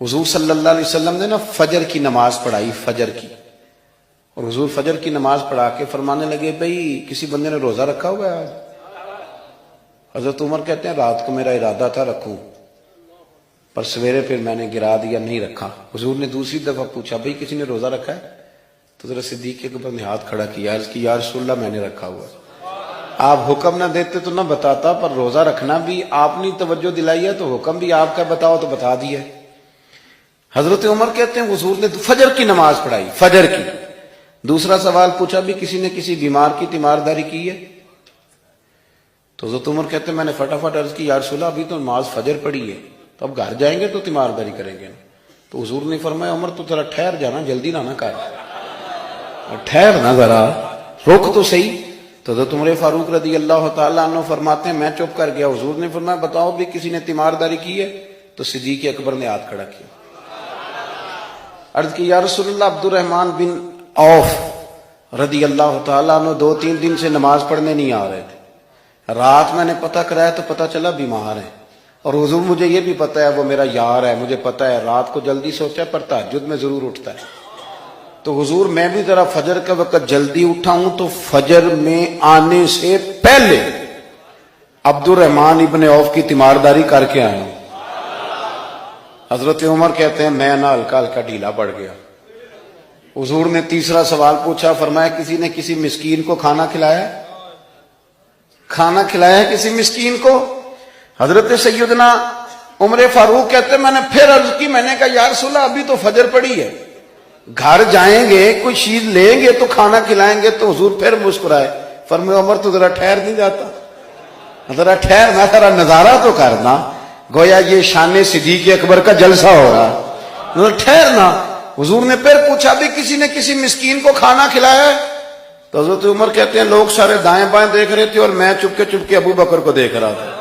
حضور صلی اللہ علیہ وسلم نے نا فجر کی نماز پڑھائی، فجر کی، اور حضور فجر کی نماز پڑھا کے فرمانے لگے بھئی کسی بندے نے روزہ رکھا ہوا ہے آج؟ حضرت عمر کہتے ہیں رات کو میرا ارادہ تھا رکھوں، پر سویرے پھر میں نے گرا دیا، نہیں رکھا۔ حضور نے دوسری دفعہ پوچھا بھئی کسی نے روزہ رکھا ہے؟ تو ذرا صدیق اکبر نے ہاتھ کھڑا کیا، عرض کی یا رسول اللہ میں نے رکھا ہوا ہے۔ آپ حکم نہ دیتے تو نہ بتاتا، پر روزہ رکھنا بھی آپ نے توجہ دلائی ہے تو حکم بھی آپ کا بتاؤ تو بتا دیا۔ حضرت عمر کہتے ہیں حضور نے فجر کی نماز پڑھائی، فجر کی۔ دوسرا سوال پوچھا بھی کسی نے کسی بیمار کی تیمارداری کی ہے؟ تو حضرت عمر کہتے ہیں میں نے فٹافٹ عرض کی یا رسول اللہ ابھی تو نماز فجر پڑھی ہے، تو اب گھر جائیں گے تو تیمارداری کریں گے۔ تو حضور نے فرمایا عمر تو ذرا ٹھہر جانا، جلدی نہ کر، ٹھہر نہ، ذرا رک تو صحیح۔ تو حضرت عمر فاروق رضی اللہ تعالیٰ عنہ فرماتے ہیں میں چپ کر گیا۔ حضور نے فرمایا بتاؤ بھی کسی نے تیمارداری کی ہے؟ تو صدیق اکبر نے ہاتھ کھڑا کیا، عرض کی یا رسول اللہ عبد الرحمن بن عوف رضی اللہ تعالیٰ عنہ 2-3 دن سے نماز پڑھنے نہیں آ رہے تھے، رات میں نے پتہ کرایا تو پتہ چلا بیمار ہے، اور حضور مجھے یہ بھی پتہ ہے وہ میرا یار ہے، مجھے پتہ ہے رات کو جلدی سوتا ہے پر تہجد میں ضرور اٹھتا ہے۔ تو حضور میں بھی ذرا فجر کا وقت جلدی اٹھا ہوں تو فجر میں آنے سے پہلے عبد الرحمن ابن عوف کی تیمارداری کر کے آیا ہوں۔ حضرت عمر کہتے ہیں میں نہ ہلکا ہلکا ڈھیلا پڑ گیا۔ حضور نے تیسرا سوال پوچھا، فرمایا کسی نے کسی مسکین کو کھانا کھلایا ہے؟ کھانا کھلایا ہے کسی مسکین کو؟ حضرت سیدنا عمر فاروق کہتے ہیں میں نے پھر عرض کی، میں نے کہا یا رسول اللہ ابھی تو فجر پڑی ہے، گھر جائیں گے کوئی چیز لیں گے تو کھانا کھلائیں گے۔ تو حضور پھر مسکرائے، فرمایا عمر تو ذرا ٹھہر نہیں جاتا، ذرا ٹھہر نہ، ذرا نظارہ تو کرنا، گویا یہ شان صدیق اکبر کا جلسہ ہو رہا، ذرا ٹھہرنا۔ حضور نے پھر پوچھا بھی کسی نے کسی مسکین کو کھانا کھلایا ہے؟ تو حضرت عمر کہتے ہیں لوگ سارے دائیں بائیں دیکھ رہے تھے اور میں چپ کے ابو بکر کو دیکھ رہا تھا،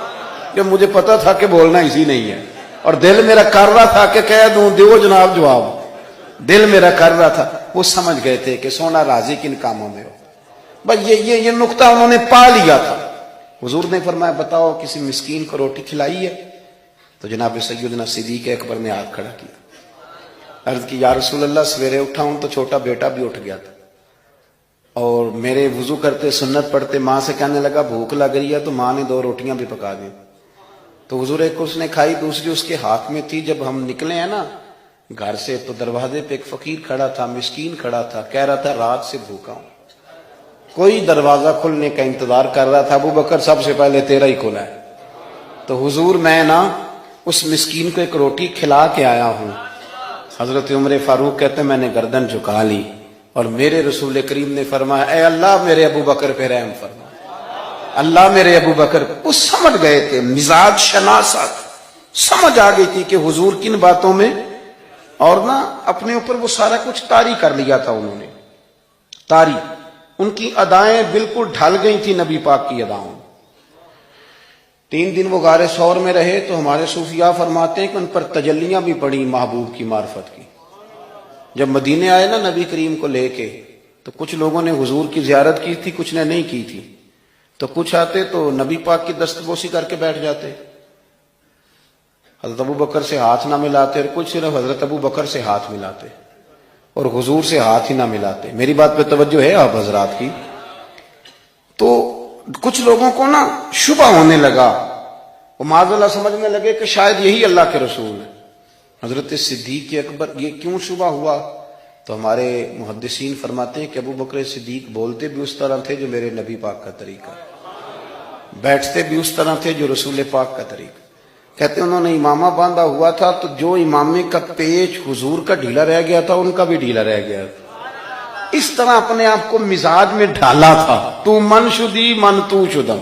کہ مجھے پتا تھا کہ بولنا اسی نہیں ہے، اور دل میرا کر رہا تھا کہ کہہ دوں دیو جناب جواب، دل میرا کر رہا تھا۔ وہ سمجھ گئے تھے کہ سونا راضی کن کاموں میں ہو، بس یہ نقطہ انہوں نے پا لیا تھا۔ حضور نے فرمایا بتاؤ کسی مسکین کو روٹی کھلائی ہے؟ تو جناب سیدنا صدیق اکبر نے ہاتھ کھڑا کیا، عرض کی یا رسول اللہ سویرے اٹھا ہوں تو چھوٹا بیٹا بھی اٹھ گیا تھا، اور میرے وضو کرتے سنت پڑھتے ماں سے کہنے لگا بھوک لگ رہی ہے، تو ماں نے 2 روٹیاں بھی پکا دی۔ تو حضور ایک اس نے کھائی، دوسری اس کے ہاتھ میں تھی۔ جب ہم نکلے ہیں نا گھر سے تو دروازے پہ ایک فقیر کھڑا تھا، مسکین کھڑا تھا، کہہ رہا تھا رات سے بھوکا ہوں، کوئی دروازہ کھلنے کا انتظار کر رہا تھا، ابو بکر سب سے پہلے تیرا ہی کھلا ہے۔ تو حضور میں نا اس مسکین کو ایک روٹی کھلا کے آیا ہوں۔ حضرت عمر فاروق کہتے ہیں میں نے گردن جھکا لی، اور میرے رسول کریم نے فرمایا اے اللہ میرے ابو بکر پہ رحم فرما، اللہ میرے ابو بکر۔ وہ سمجھ گئے تھے، مزاج شناست سمجھ آ گئی تھی کہ حضور کن باتوں میں، اور نا اپنے اوپر وہ سارا کچھ طاری کر لیا تھا انہوں نے، طاری، ان کی ادائیں بالکل ڈھل گئی تھی نبی پاک کی اداؤں۔ 3 دن وہ غار ثور میں رہے تو ہمارے صوفیاء فرماتے ہیں کہ ان پر تجلیاں بھی پڑی محبوب کی معرفت کی۔ جب مدینے آئے نا نبی کریم کو لے کے، تو کچھ لوگوں نے حضور کی زیارت کی تھی، کچھ نے نہیں کی تھی، تو کچھ آتے تو نبی پاک کی دستبوسی کر کے بیٹھ جاتے، حضرت ابو بکر سے ہاتھ نہ ملاتے، اور کچھ صرف حضرت ابو بکر سے ہاتھ ملاتے اور حضور سے ہاتھ ہی نہ ملاتے۔ میری بات پہ توجہ ہے آپ حضرات کی؟ تو کچھ لوگوں کو نا شبہ ہونے لگا، وہ معاذ اللہ سمجھنے لگے کہ شاید یہی اللہ کے رسول ہے۔ حضرت صدیق اکبر یہ کیوں شبہ ہوا؟ تو ہمارے محدثین فرماتے ہیں کہ ابو بکر صدیق بولتے بھی اس طرح تھے جو میرے نبی پاک کا طریقہ، بیٹھتے بھی اس طرح تھے جو رسول پاک کا طریقہ۔ کہتے ہیں انہوں نے امامہ باندھا ہوا تھا تو جو امامے کا پیچ حضور کا ڈھیلا رہ گیا تھا ان کا بھی ڈھیلا رہ گیا تھا، اس طرح اپنے آپ کو مزاج میں ڈھالا تھا، تو من شدی من تو شدم،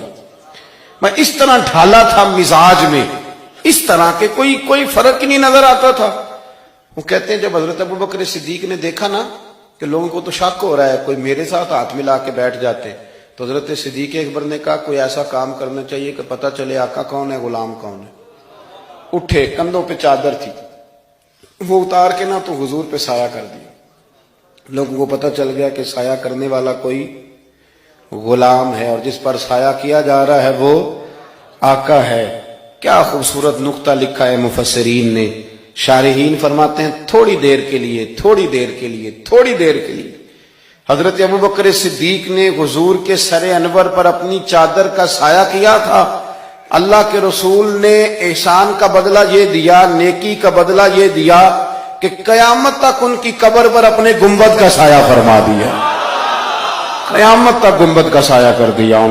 میں اس طرح ڈھالا تھا مزاج میں، اس طرح کہ کوئی فرق ہی نہیں نظر آتا تھا۔ وہ کہتے ہیں جب حضرت ابو بکر صدیق نے دیکھا نا کہ لوگوں کو تو شک ہو رہا ہے، کوئی میرے ساتھ ہاتھ ملا کے بیٹھ جاتے، تو حضرت صدیق اکبر نے کہا کوئی ایسا کام کرنا چاہیے کہ پتہ چلے آقا کون ہے غلام کون ہے۔ اٹھے، کندھوں پہ چادر تھی، وہ اتار کے نا تو حضور پہ سایہ کر دیا، لوگوں کو پتہ چل گیا کہ سایہ کرنے والا کوئی غلام ہے، اور جس پر سایہ کیا جا رہا ہے وہ آقا ہے۔ کیا خوبصورت نقطہ لکھا ہے مفسرین نے شارحین فرماتے ہیں تھوڑی دیر کے لیے، تھوڑی دیر کے لیے، تھوڑی دیر کے لیے حضرت ابوبکر صدیق نے حضور کے سر انور پر اپنی چادر کا سایہ کیا تھا۔ اللہ کے رسول نے احسان کا بدلہ یہ دیا، نیکی کا بدلہ یہ دیا کہ قیامت تک ان کی قبر پر اپنے گنبد کا سایہ فرما دیا، قیامت تک گنبد کا سایہ کر دیا۔